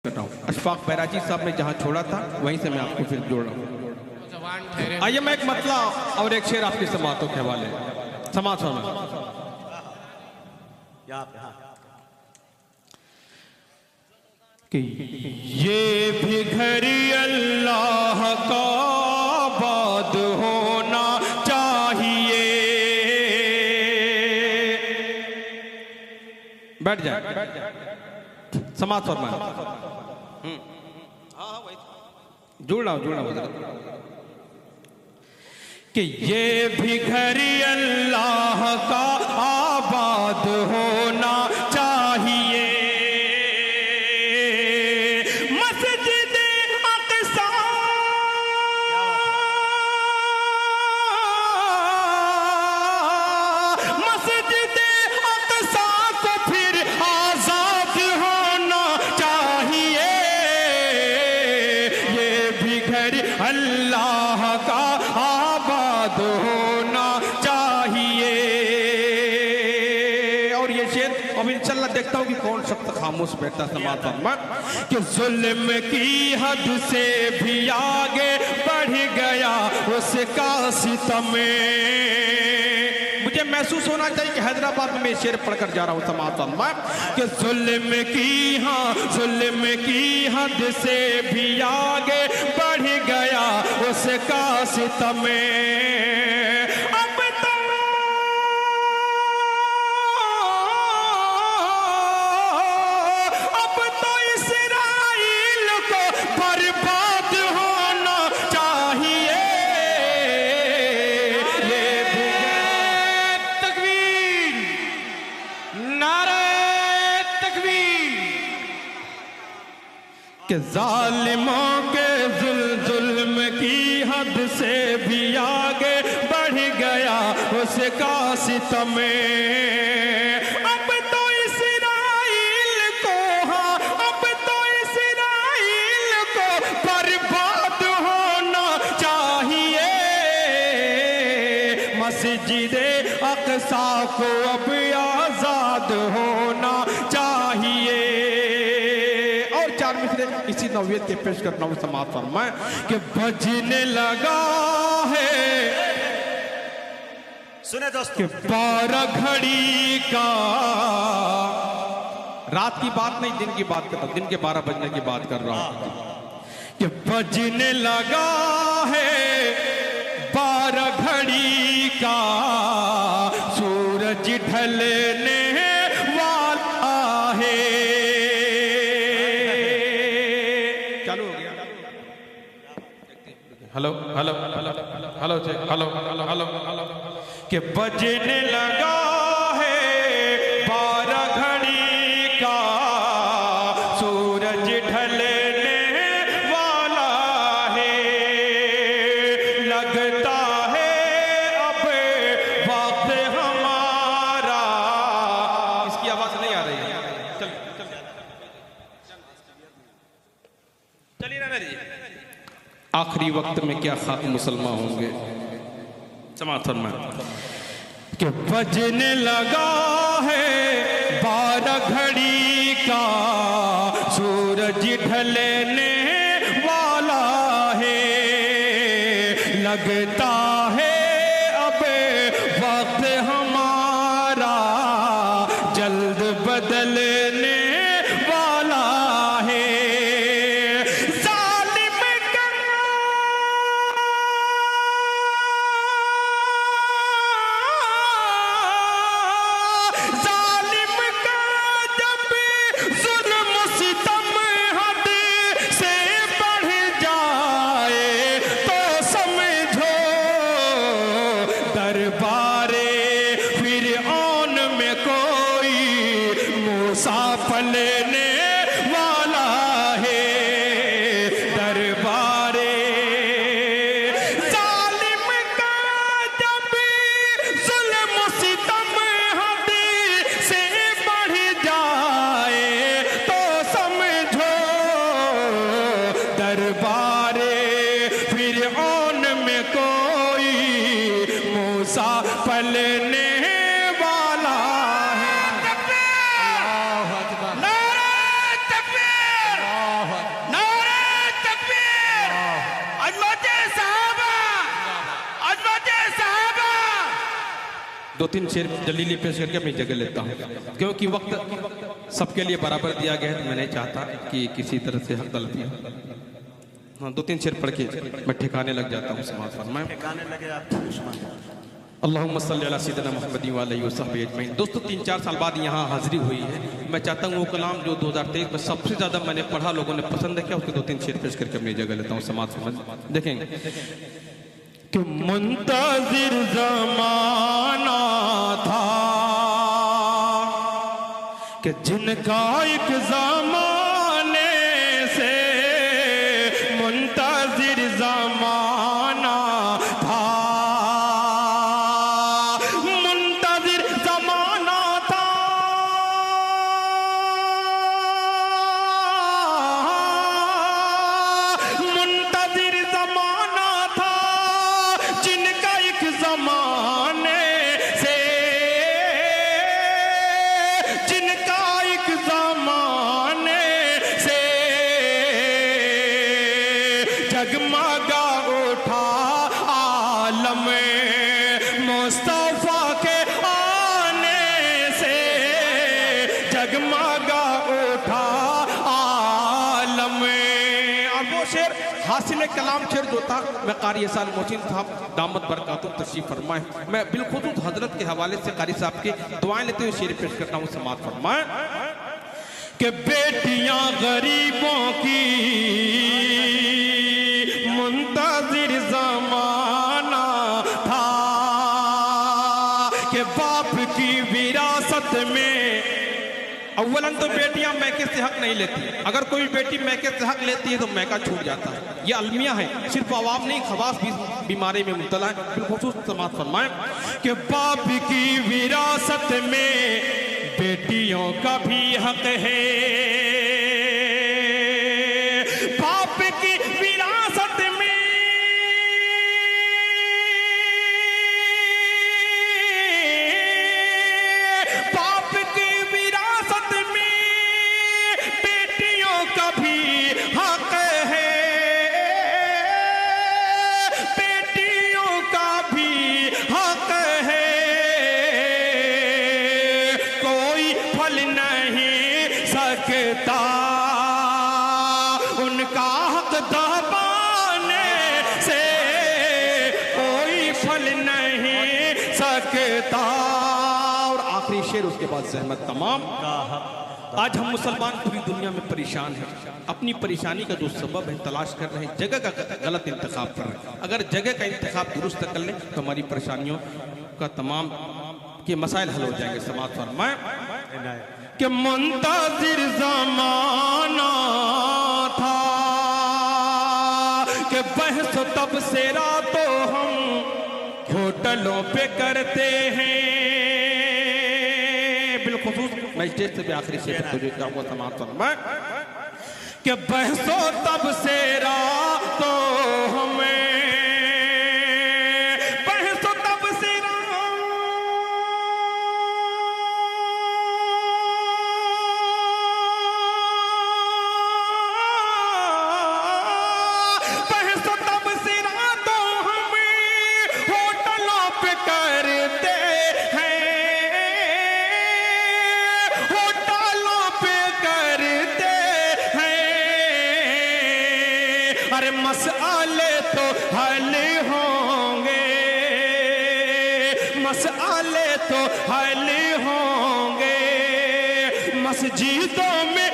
अशफाक बैराजी साहब ने जहाँ छोड़ा था वहीं से मैं आपको फिर जोड़ रहा हूँ। आइए मैं एक मतला और एक शेर आपकी समातों के हवाले समात होना कि ये भी घर अल्लाह का आबाद होना चाहिए। बैठ जाए समात फरमाए। जुड़ रहा हूं कि ये भी घर अल्लाह का आबाद होना चाहिए। मस्जिद अक़सा मस्जिद अक़सा को फिर आजाद होना चाहिए। ये भी घर अल्लाह का आबाद होना चाहिए। और ये शेर अब इंशाल्लाह देखता हूँ कि कौन शख्स खामोश बैठा समात फरमा कि जुल्म की हद से भी आगे बढ़ गया उसका सितम। मुझे महसूस होना चाहिए कि हैदराबाद में मैं शेर पढ़कर जा रहा हूँ समात फरमा कि जुल्म की हद से भी आगे बढ़ गया उसका सितम। अब तो इस्राइल को बर्बाद होना चाहिए। ये भी तकबीर नारे तकबीर कि जालिमों के जुल्म की हद से भी आगे बढ़ गया उसका सितम। अब तो इस्राइल को अब तो इस्राइल को बर्बाद होना चाहिए। मस्जिद अक़सा को अब आजाद होना चाहिए। और चार मिसरे इसी नौयत के पेश करना हूँ समात फरमाए कि बजने लगा है सुने दोस्तों कि 12 घड़ी का रात की बात नहीं दिन की बात कर रहा हूं, दिन के 12 बजने की बात कर रहा हूं कि बजने लगा है 12 घड़ी का सूरज ढलने वाला है। चालू हो गया। Hello hello hello hello hello hello hello कि बजने लगा है 12 घड़ी का सूरज ढलने वाला है। लगता है अब वक्त हमारा। इसकी आवाज नहीं आ रही है। चलिए ना दीजिए। आखिरी वक्त में क्या खाक मुसलमान होंगे समाथन में कि बजने लगा है 12 घड़ी का सूरज ढलने वाला है। लगता है अब वक्त हमारा जल्द बदलने वाला है। पलने वाला है दरबारे जालिम का जब जुल्म सितम हद से बढ़ जाए तो समझो दरबारे फिरऔन में कोई मूसा पलने वाला है। अल्लाह 2-3 शेर जलीली पेश करके अपनी जगह लेता हूँ, क्योंकि वक्त सबके लिए बराबर दिया गया है, तो मैं नहीं चाहता कि किसी तरह से हक तलफी हो। हाँ, 2-3 शेर पढ़ के मैं ठिकाने लग जाता हूँ। समाज फरमाएं अल्लाहुम्मा सल्ली अला सय्यिदिना मुहम्मदिन व आलिहि व सहबिहि अजमईन। दोस्तों 3-4 साल बाद यहाँ हाजिरी हुई है। मैं चाहता हूँ वो कलाम जो 2023 में सबसे ज़्यादा मैंने पढ़ा, लोगों ने पसंद किया, उसके 2-3 शेर पेश करके अपनी जगह लेता हूँ। समाज समझ देखेंगे कि मुंतज़िर ज़माना था कि जिनका एक ज़माने से मुंतज़िर ज़माना था, मुंतज़िर ज़माना था, मुंतज़िर ज़माना था, जिनका एक ज़माने से, जिनका एक ज़माने से जगमगा उठा आलम मुस्तफा के आने से, जगमगा उठा आलम। और वो शेर हासिल कलाम शेर जो था, मैं कारी एहसान मोहसिन साहब दामत बरकातुहू तशरीफ फरमाए, मैं बिलखुसूस हजरत के हवाले से कारी साहब की दुआएं लेते हुए शेर पेश करता हूँ। समात फरमाए कि बेटियां गरीबों की मुंतज़िर ज़माना था कि बाप की विरासत में, अव्वलन तो बेटियां मैके से हक नहीं लेती, अगर कोई बेटी मैके से हक लेती है तो मैका छूट जाता है। ये अलमिया है, सिर्फ अवाम नहीं, खवास भी बीमारी में मुब्तला है। बिलखुसूस समात फरमाएं कि बाप की विरासत में बेटियों का भी हक है, बाप की विरासत में बाप की विरासत में बेटियों का भी हक है, बेटियों का भी हक है, कोई फल नहीं सकता उनका हक दबाने से, कोई फल नहीं सकता। और आखिरी शेर उसके बाद ज़हमत तमाम। आज हम मुसलमान पूरी दुनिया में परेशान हैं, अपनी परेशानी का जो सबब है तलाश कर रहे हैं, जगह का गलत इंतखाब कर रहे हैं। अगर जगह का इंतखाब दुरुस्त कर लें तो हमारी परेशानियों का तमाम के मसाइल हल हो जाएंगे। समाज फरमाएं कि मुंतज़िर ज़माना था कि बहस तब से रातों हम होटलों पे करते हैं। बिलखुसूस मैं स्टेज से भी आखिरी शेर तक तुझे क्या हुआ। समाज फरमाएं कि बहसो तब से रातों हमें, बहसो तब से बहसो तब से रातों हमें होटलों पे करते हैं, होटलों पे करते हैं। अरे मसआले तो हल होंगे, मसआले तो हल होंगे, मस्जिदों में